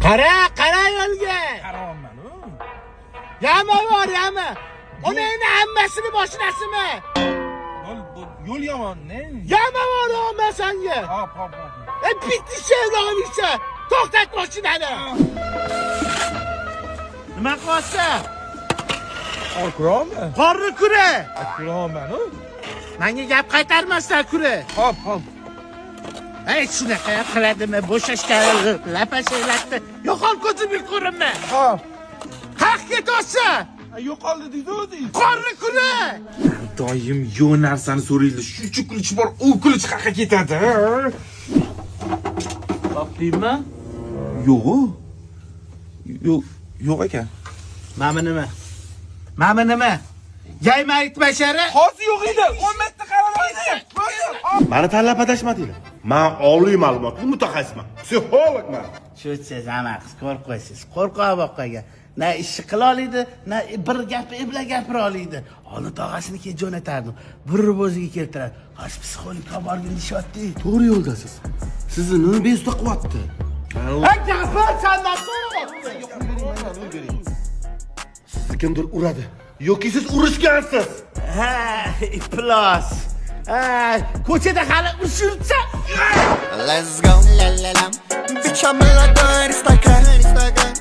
Qara yo'lga. Qarayapman. Yama bor, yama. Onangni hammasini boshlasimi? Yo'l yomon, ne? Yama bor o'ma senga. Hop. Bitti sevdamışsa. To'xtat mashinani. Nima qilyapsan? Qarayapman. Qorni kura. Qarayapman. Menga gap qaytarmasdan kura. Hop. Shunaqa qiladimi? Bo'shashga lapashaylatdi. Yo'qol ko'zimga ko'rinma. Hop. Qaq ketyapsan. Yo'qoldi deydi-ku. Qorni kura. Doim yo'q narsani so'raydi. Shuncha kulish bor, u kulish qayerga ketadi? Topdingmi? Yo'q ekan. Mana nima? Yayma aytmashari. Hozir yo'q edi. 10 marta qaraydi. Mani tanlab adashmadinglar. Men oliy ma'lumotli mutaxassisman. Psixologman. Siz anaqiz qo'rqasiz. Qo'rqoq boqqaga. Na ishni qila oladi, na bir gap ebla gapira oladi. Ona tog'asini jo'natardim. Bir o'ziga keltiradi. Qosh psixologga borgin deyapti. To'g'ri yo'ldasiz. Sizni nima bezda qilyapti? Gapir sandan so'rayapti. Sizni kimdir uradi yoki siz urishgansiz. Iflos. Ko'chada hali ushursa. Let's go, la la la. Bitch, I'm a lot of Instagram.